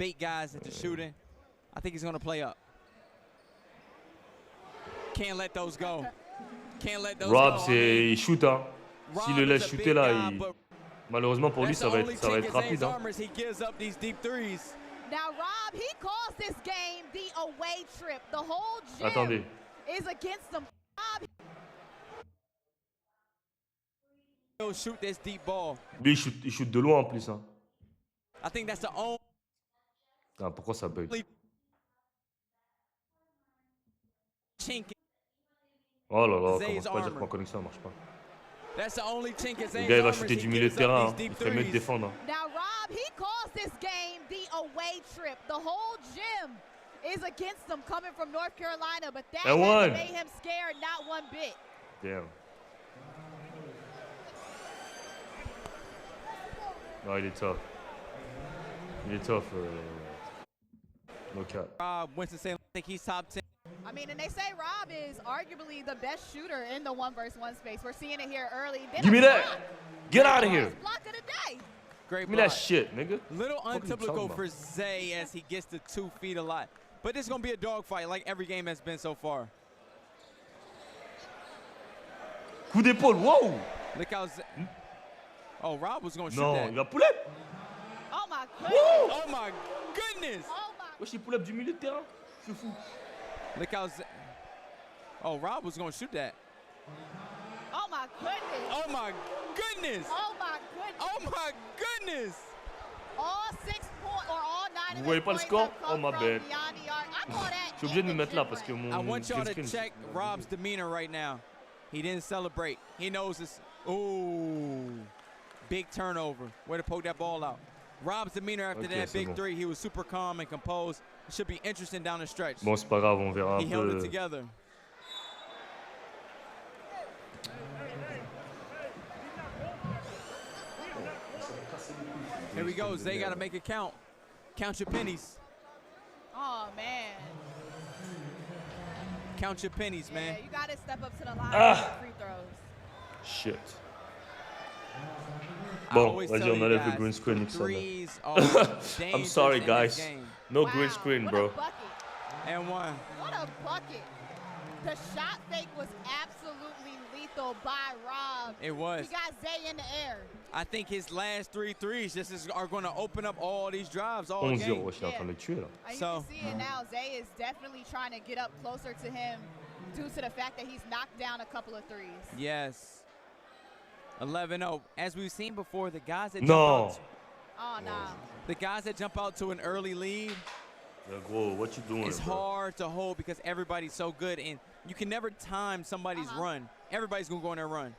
bait guys into shooting. I think he's going to play up. Can't let those go. Can't let those Rob, go. il shoot, hein. S'il le laisse shooter là, malheureusement pour lui, ça va être rapide. Hein. Now, Rob, he calls this game the away trip. The whole gym Attendez. is against them. He'll shoot this deep ball. Lui, il shoot de loin en plus. Hein. I think that's the only. Ah, pourquoi ça bug? Oh là là, commence pas à dire que ma connexion ne marche pas. Le gars, il va shooter du milieu de terrain. Hein. Il fait mieux de défendre. Hein. Now, Rob, he calls this game the away trip. The whole gym is against them coming from North Carolina, but that hasn't made him scared not one bit. Damn. Non, il est tough. Il est tough. No cap. Rob Winston-Salem, I think he's top 10. I mean, and they say Rob is arguably the best shooter in the 1v1 space. We're seeing it here early. Give me that. Get out of here. Block of the day. Great Give me that shit, nigga. Little untypical for Zay as he gets to 2 feet a lot. But it's going to be a dogfight like every game has been so far. Coup d'épaule, wow. Look how Oh, Rob was going to shoot non, that. Il va pull up. Oh my goodness. Oh my goodness. Oh my. Wesh, il pull up du milieu de terrain. C'est fou. Look how Oh, Rob was going to shoot that. Oh my goodness. Oh my goodness. Oh my goodness. Oh my goodness. All 6 points or all 9 Vous voyez pas le score? Oh my bad. Je suis obligé de me mettre là parce que mon. I want y'all to check Rob's demeanor right now. He didn't celebrate. He knows this. Ooh. Big turnover. Way to poke that ball out. Rob's demeanor after that big three, he was super calm and composed. It should be interesting down the stretch. Bon, c'est pas grave, on verra un peu. He held it together. Here we go. Zay got to make it count. Count your pennies. Oh, man. Count your pennies, man. Yeah, you got to step up to the line with free throws. Shit. Bon, vas-y, on enlève le green screen. I'm sorry, guys. No green screen, bro. And one. What a bucket. The shot fake was absolutely lethal by Rob. It was. He got Zay in the air. I think his last 3 threes are going to open up all these drives all game. 11-0, je suis en train de le tuer là. You can see it now. Zay is definitely trying to get up closer to him due to the fact that he's knocked down a couple of threes. Yes. 11-0. As we've seen before, the guys that jump out. Oh, no. The guys that jump out to an early lead. Yeah, whoa, what you doing? It's hard to hold because everybody's so good, and you can never time somebody's run. Everybody's going to go on their run.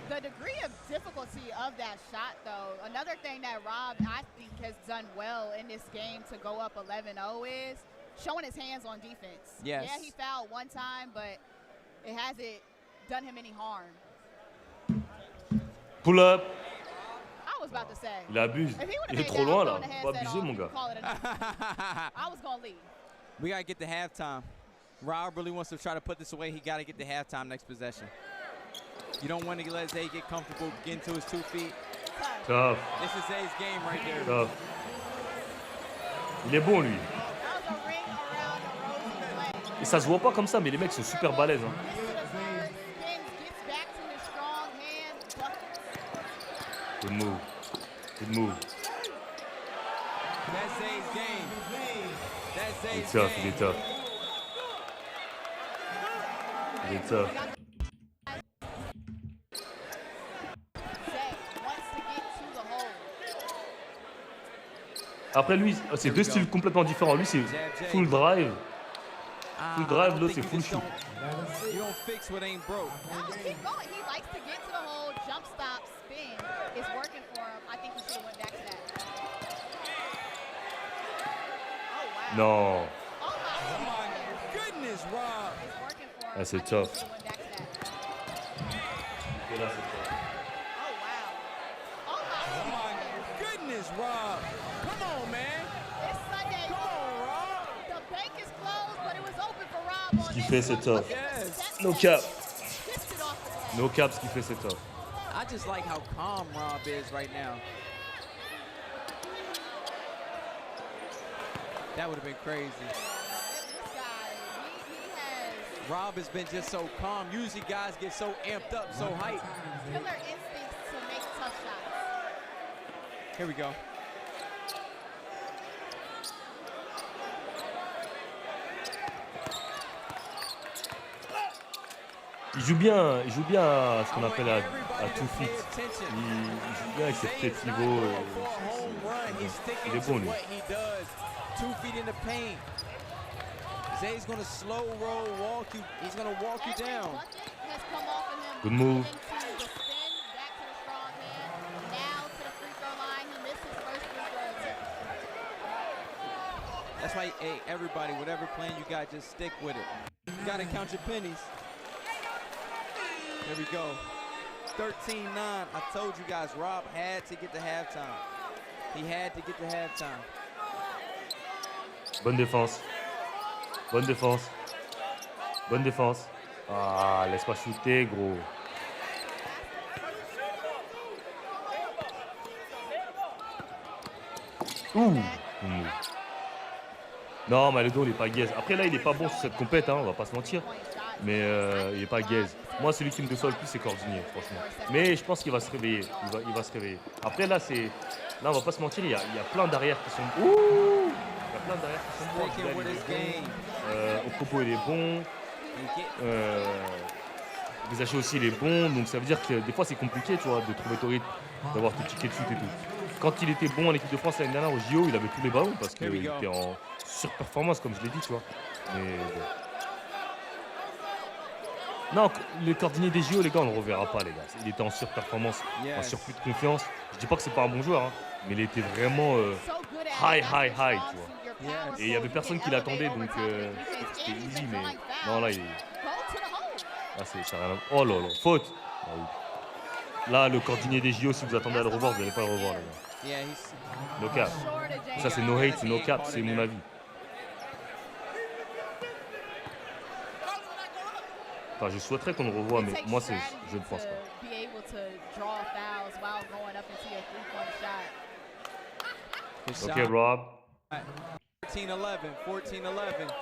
The degree of difficulty of that shot, though, another thing that Rob, I think, has done well in this game to go up 11-0 is showing his hands on defense. Yes. Yeah, he fouled one time, but it hasn't done him any harm. Pull up. I was about to say. Il abuse. Il est trop loin là. Faut abuser, mon gars. I was going to leave. We got to get to halftime. Rob really wants to try to put this away. He got to get to halftime next possession. You don't want to let Zay get comfortable, get into his 2 feet. Tough. This is Zay's game right there. Tough. Il est bon, lui. Et ça se voit pas comme ça, mais les mecs sont super balèzes. Hein. Good move. Good move. That's Zay's game. That's Zay's game. Il est tough. Il est tough. Après lui, c'est 2 styles complètement différents. Lui, c'est full drive. Full drive, l'autre, c'est full shoot. You don't fix what ain't broke. Keep going. He likes to get to the hole, jump stop, spin. It's working for him. I think he should have went back to that. Oh, wow. Non. Oh, my goodness, Rob. It's working for him. Ah, c'est tough. Oh, wow. Oh, my goodness, Rob. Come on, man. It's Sunday. Come on, Rob. The bank is closed, but it was open for Rob on Ce qu'il fait, c'est tough. Yes. No cap. No cap, ce qu'il fait, c'est tough. I I just like how calm Rob is right now. That would have been crazy. This guy, he has Rob has been just so calm. Usually guys get so amped up, so hyped. killer instincts to make tough shots. Here we go. Il joue bien à ce qu'on appelle à two feet. Il joue bien avec ses petits pivots. Il est bon lui. 2 feet in the paint. Zay's gonna slow roll, walk you. He's gonna walk you down. Good move. That's why, hey, everybody, whatever plan you got, just stick with it. You gotta count your pennies. There we go. 13-9. I told you guys, Rob had to get to halftime. He had to get to halftime. Bonne défense. Bonne défense. Bonne défense. Ah, laisse pas shooter, gros. Ouh. Non, mais le dos, il est pas gaze. Après, là, il est pas bon sur cette compète, hein, on va pas se mentir. Mais il est pas gaze. Moi, celui qui me déçoit le plus, c'est Cordinier, franchement. Mais je pense qu'il va se réveiller. Il va se réveiller. Après, là, on va pas se mentir, il y a plein d'arrières qui sont... Ouh, il y a plein d'arrières qui sont bons. Opopo, il est bon. Bezaché aussi, il est bon. Donc, ça veut dire que des fois, c'est compliqué, tu vois, de trouver ton rythme, d'avoir tes tickets de shoot et tout. Quand il était bon en équipe de France l'année dernière au JO, il avait tous les ballons parce qu'il était en surperformance, comme je l'ai dit, tu vois. Mais... Non, le Cordinier des JO, les gars, on ne le reverra pas, les gars. Il était en surperformance, en surplus de confiance. Je dis pas que c'est pas un bon joueur, hein, mais il était vraiment high, tu vois. Et il y avait personne qui l'attendait, donc c'était easy, mais non, là, c'est rien. Oh là là, faute. Ah, oui. Là, le Cordinier des JO, si vous attendez à le revoir, vous n'allez pas le revoir, les gars. No cap. Ça, c'est no hate, c'est no cap, c'est mon avis. Enfin, je souhaiterais qu'on le revoie, mais moi, je ne pense pas. Ok, Rob. 14-11, 14-11.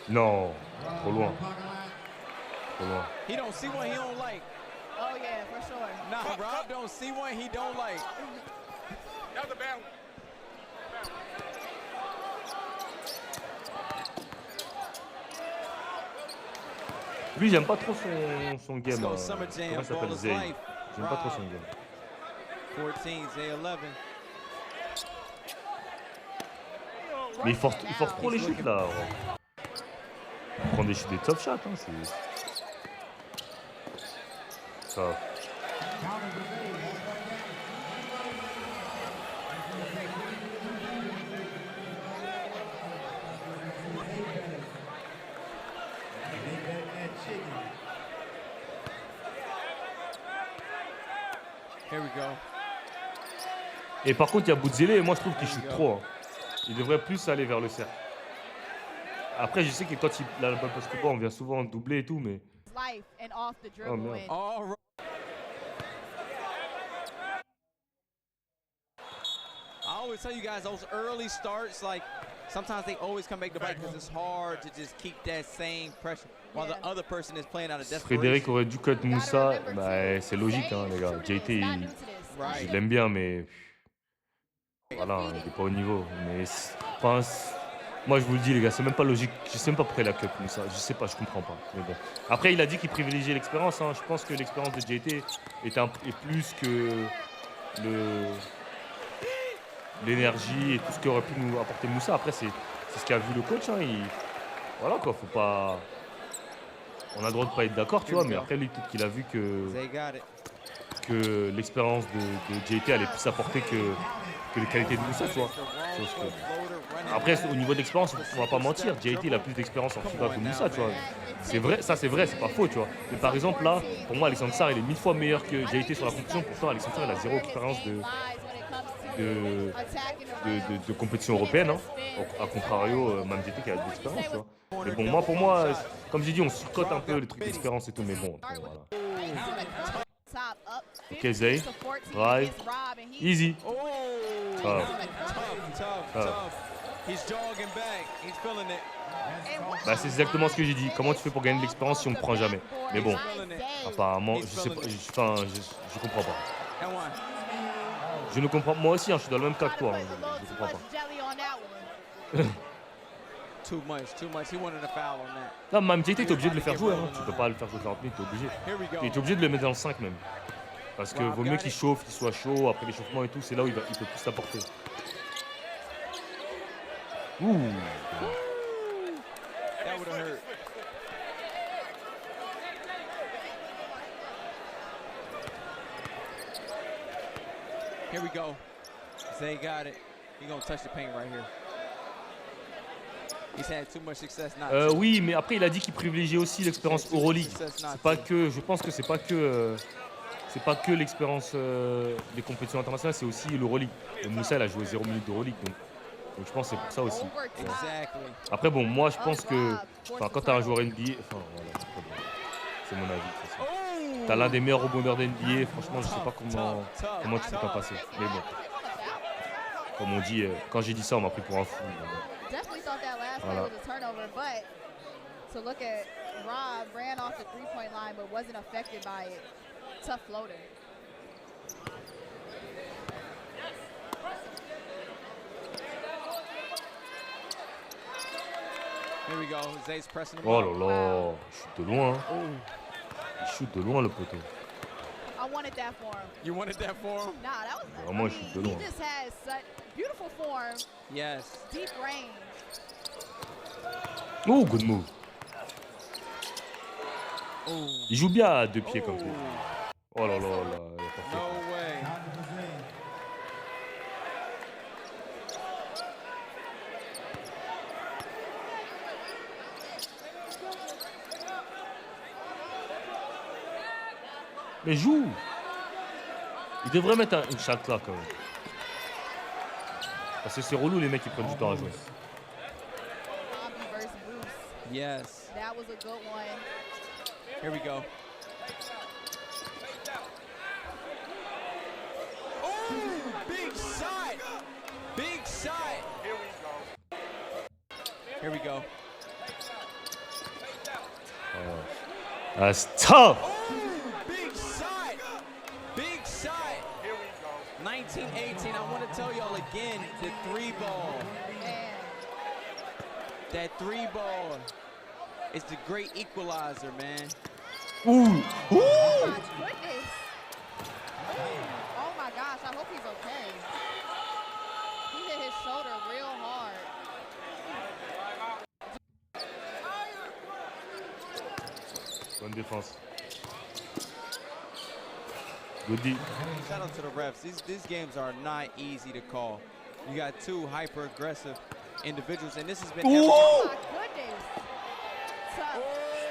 Non, trop loin. Trop loin. He don't see one he don't like. Oh yeah, for sure. Nah, Rob don't see one he don't like. That was a bad one. Lui, j'aime pas trop son game. Comment ça s'appelle, Zay? J'aime pas trop son game. 14, Zay 11. Mais il force trop les shoots là. Il prend des tough shots, hein, c'est... Ça. Here we go. Et par contre, il y a Boudzélé et moi je trouve qu'il shoot trop. Hein. Il devrait plus aller vers le cercle. Après, je sais que quand il a la balle post-ball, on vient souvent doubler et tout, mais... Oh merde. I always tell you guys, those early starts, like, sometimes they always come back to bite because it's hard to just keep that same pressure while the other person is playing out of desperation. Frédéric aurait dû cut Moussa, bah, c'est logique, hein, les gars. JT, je l'aime bien, mais... Voilà, il n'est pas au niveau. Mais enfin, moi, je vous le dis, les gars, c'est même pas logique. Je sais même pas pourquoi il a cut Moussa. Je sais pas, je comprends pas. Mais bon. Après, il a dit qu'il privilégiait l'expérience. Hein. Je pense que l'expérience de JT est plus que l'énergie et tout ce qu'aurait pu nous apporter Moussa. Après, c'est ce qu'a vu le coach. Hein. Voilà quoi, faut pas... On a le droit de pas être d'accord, tu vois, mais après, lui, peut-être qu'il a vu que l'expérience de JT allait plus apporter que les qualités de Moussa, tu vois. Après, au niveau de l'expérience, on va pas mentir, JT il a plus d'expérience en FIBA que Moussa, tu vois. C'est vrai, ça c'est vrai, c'est pas faux, tu vois. Mais par exemple, là, pour moi, Alexandre Sarr, il est 1000 fois meilleur que JT sur la compétition. Pourtant, Alexandre Sarr, il a zéro expérience de compétition européenne, hein. À contrario, Mamdieté qui a de l'expérience, tu vois. Mais bon, moi, pour moi, comme j'ai dit, on surcote un peu les trucs d'expérience et tout, mais bon, voilà. Ok, Zay, drive, easy. Bah, c'est exactement ce que j'ai dit. Comment tu fais pour gagner de l'expérience si on ne prend jamais? Mais bon, apparemment, je sais pas, je comprends pas. Je ne comprends pas. Moi aussi, hein, je suis dans le même cas que toi. Hein, je ne comprends pas. Non, Mamdieté, t'es obligé de le faire jouer. Hein. Tu peux pas le faire jouer 40 minutes, t'es obligé. T'es obligé de le mettre dans le 5 même. Parce que vaut mieux qu'il chauffe, qu'il soit chaud, après l'échauffement et tout, c'est là où il peut plus t'apporter. Ouh. Here we go. Zay got it. He's gonna touch the paint right here. He's had too much success not to. Oui, mais après il a dit qu'il privilégiait aussi l'expérience Euroleague. C'est pas que, je pense que c'est pas que l'expérience des compétitions internationales, c'est aussi l'Euroleague. Moussa il a joué 0 minutes d'Euroleague, donc je pense que c'est pour ça aussi. Après bon, moi je pense que quand tu as un joueur NBA, voilà, c'est mon avis. Tu as l'un des meilleurs rebondeurs d'NBA, franchement je sais pas comment tu peux t'en passer. Mais bon, comme on dit, quand j'ai dit ça on m'a pris pour un fou. Voilà. So look at Rob ran off the three-point line but wasn't affected by it. Tough floater. Here we go. Zay's pressing him. Oh là là, il shoot de loin. Hein. Il shoot de loin le poteau. I wanted that for him. You wanted that for him? Nah, that was. Vraiment, il shoot de loin. He just has such beautiful form. Yes. Deep range. Oh, good move. Il joue bien à 2 pieds comme ça. Oh là là là, il a pas fait. No way. Mais joue. Il devrait mettre une shot là quand même. Parce que c'est relou les mecs qui prennent du temps à jouer. Yes. That was a good one. Here we go. Oh, big shot. Big shot. Here we go. That's tough. Oh, big shot. Big shot. 1918. I want to tell y'all again, the 3-ball. That 3-ball. It's the great equalizer, man. Ooh. Ooh. Oh my goodness. Oh my gosh, I hope he's okay. He hit his shoulder real hard. Bonne défense. Good D. Shout out to the refs. These games are not easy to call. You got two hyper-aggressive individuals, and this has been. Oh my goodness.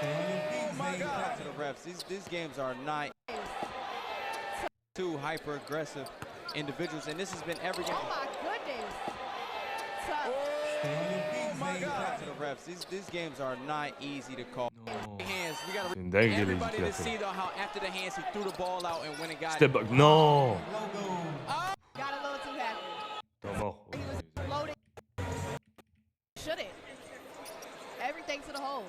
Oh my God! To the refs. These games are not two hyper-aggressive individuals, and this has been every game. Oh my goodness. Oh my God! To the refs. These games are not easy to call. No. Hands. We gotta Everybody to see though how after the hands he threw the ball out and went and got Step it. back. Non. Got a little too happy. T'es mort. He was floating. Shouldn't. Everything to the hole.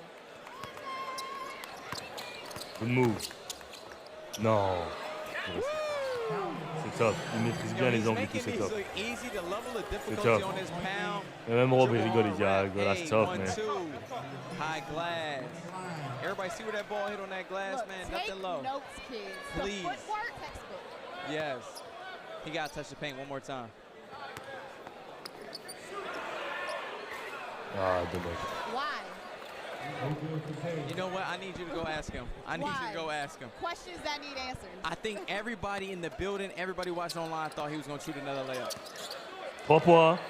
Good move. Non. C'est top. Il maîtrise bien les angles et tout, c'est top. C'est top. Et même Rob, il rigole, il dit, ah, that's tough, man. High glass. Everybody see where that ball hit on that glass, Look, man? take Nothing low. notes, kids. Please. The footwork textbook. Yes. He got to touch the paint one more time. Ah, dommage. Why? You know what? I need you to go ask him. I need you to go ask him. Questions that need answers. I think everybody in the building, everybody watching online thought he was going to shoot another layup. 3 points.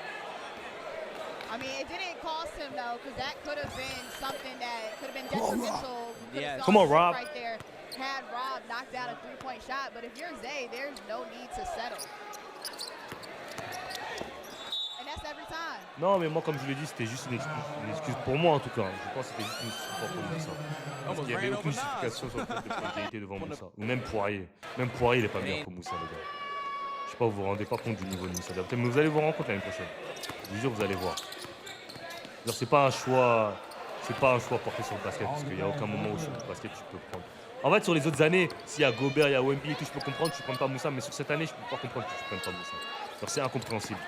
I mean, it didn't cost him, though, because that could have been something that could have been detrimental. Yes. Come on, Rob. Right there, had Rob knocked out a 3-point shot. But if you're Zay, there's no need to settle. time. Non, mais moi, comme je l'ai dit, c'était juste une excuse pour moi, en tout cas. Je pense que c'était juste une excuse pour Moussa. Parce qu'il n'y avait aucune justification sur le fait de prendre qualité devant Moussa. Ou même Poirier. Même Poirier, il n'est pas meilleur que Moussa, les gars. Je sais pas, vous vous rendez pas compte du niveau de Moussa. Mais vous allez vous rendre compte l'année prochaine. Je vous jure, vous allez voir. Genre, c'est pas un choix porté sur le basket, parce qu'il n'y a aucun moment où sur le basket tu peux prendre. En fait, sur les autres années, s'il y a Gobert, il y a Wemby et tout, je peux comprendre que tu ne prennes pas Moussa, mais sur cette année, je peux pas comprendre que tu ne prennes pas Moussa. Alors, c'est incompréhensible.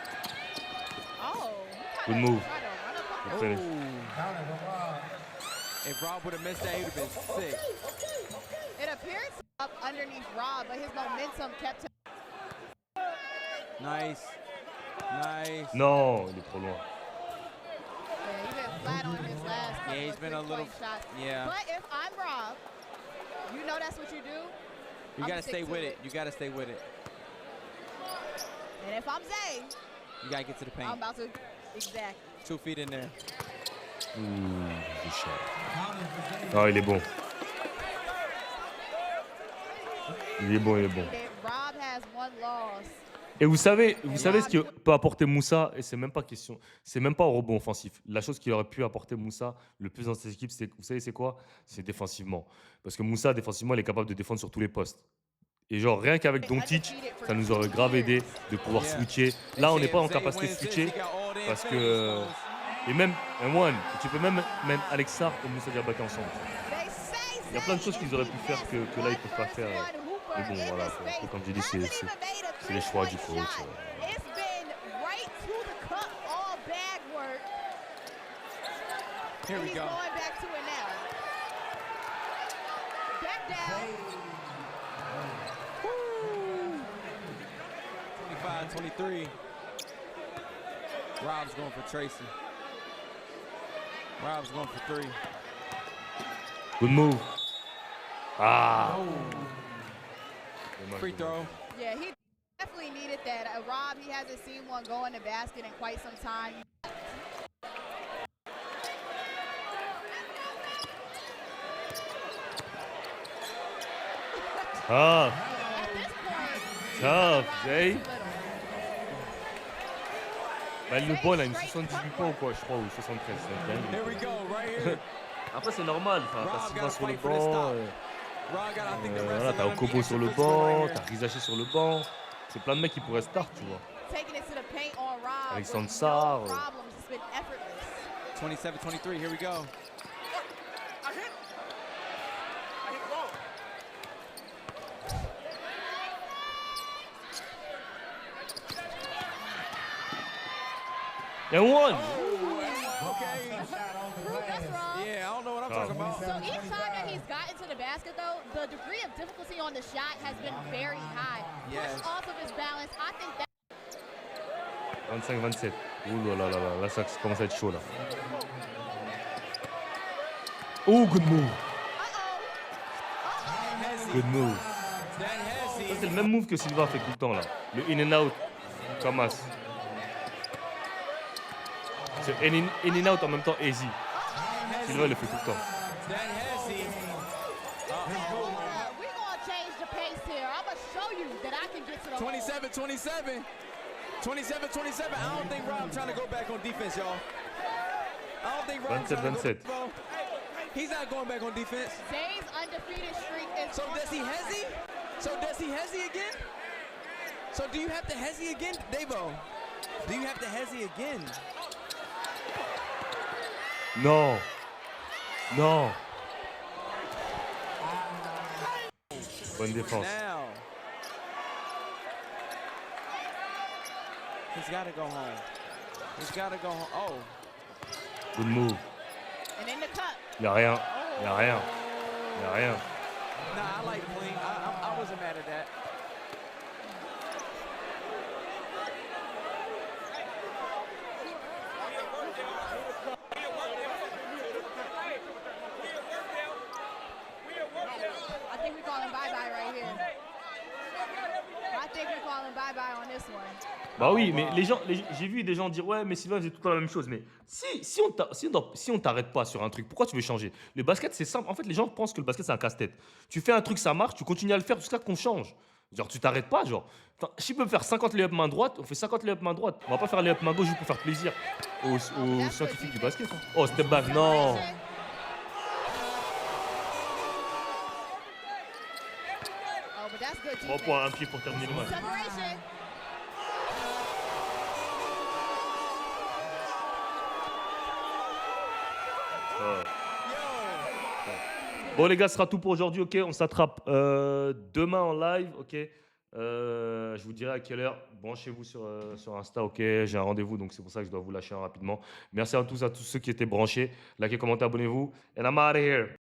Good move. Good finish. If Rob would have missed that, he would have been sick. It appears up underneath Rob, but his momentum kept him. Nice. Nice. Non, il est trop loin. Yeah, he's been flat on his last couple Yeah, he's of been a little. shots. Yeah. But if I'm Rob, you know that's what you do. You I'ma gotta stay stick to with it. it. You gotta stay with it. And if I'm Zay, You gotta get to the paint. I'm about to exactly. 2 feet in there. Ouh, il est cher. Ah, il est bon. Il est bon, il est bon. Rob has one loss. Et vous savez ce que peut apporter Moussa, et c'est même pas question, c'est même pas au rebond offensif. La chose qu'il aurait pu apporter Moussa le plus dans cette équipe, vous savez c'est quoi? C'est défensivement. Parce que Moussa, défensivement, il est capable de défendre sur tous les postes. Et genre, rien qu'avec Doncic, ça nous aurait grave aidé de pouvoir switcher. Là, on n'est pas en capacité de switcher, parce que... Et même un one, tu peux même Alex Sarr et Moussa Diabaté ensemble. Il y a plein de choses qu'ils auraient pu faire que là, ils ne peuvent pas faire. Mais bon, voilà, comme j'ai dit, c'est les choix du coach. Here we go. 25-23. Rob's going for Tracy. Rob's going for 3. Good move. Ah. Free throw. Yeah, he definitely needed that. Rob, he hasn't seen one go in the basket in quite some time. Ah. At this point, Tough, Jay. too little. Bah, le ball a une 78 points ou quoi, je crois, ou 73. Here we go, right here. Après, c'est normal. T'as Sylvain sur le fight for the banc. stop. Rob got, I think, the rest Voilà, of t'as them Okobo extra sur le free throw right banc, here. t'as Rizaché sur le banc. C'est plein de mecs qui pourraient start, tu vois. Taking it to the paint on Rob. Alexandre with Sarr. No problems. It's been effortless. 27-23, here we go. I hit wrong. And one. Okay. Prove us wrong. Yeah, I don't know what I'm talking about. So each time that he's gotten to the basket, though, the degree of difficulty on the shot has been very high. Yes. Pushed off of his balance. I think that 25-27. Ouh là là là, là ça commence à être chaud là. Oh, good move. Good move. That Ça, Hesse. c'est le même move que Silva fait tout le temps là. Le in and out. Kamas. C'est in and out en même temps easy. Silva le fait tout le temps. That Hesse. we're going to change the pace here. I'm going to show you that I can get to the hole. 27-27. 27-27. I don't think Rob trying to go back on defense, y'all. I don't think Rob trying to go 27-27. bro. He's not going back on defense. Zay's undefeated streak is So on does he the Hesse? So does he Hesse again? So do you have to Hesse again, Davo? Do you have to Hesse again? Non. Non. Bonne défense. Now. He's got to go home. He's got to go home. Oh. Good move. And in the cup. Y'a rien. Y'a rien. Y'a rien. Nah, I like clean. I wasn't mad at that. I think we're calling bye-bye right here. I think we're calling bye-bye on this one. Bah oui, mais j'ai vu des gens dire ouais, mais Sylvain faisait tout le temps la même chose. Mais si on t'arrête pas sur un truc, pourquoi tu veux changer? Le basket, c'est simple. En fait, les gens pensent que le basket, c'est un casse-tête. Tu fais un truc, ça marche, tu continues à le faire jusqu'à qu'on change. Genre, tu t'arrêtes pas, genre. S'il peut faire 50 lay-up main droite, on fait 50 lay-up main droite. On va pas faire lay-up main gauche juste pour faire plaisir aux scientifiques du basket. Hein. Oh, step back, non. 3 points, un pied pour terminer le match. Bon les gars, ce sera tout pour aujourd'hui, ok. On s'attrape demain en live, ok. Je vous dirai à quelle heure. Branchez-vous sur Insta, ok. J'ai un rendez-vous, donc c'est pour ça que je dois vous lâcher rapidement. Merci à tous ceux qui étaient branchés. Likez, commentez, abonnez-vous. And I'm out of here.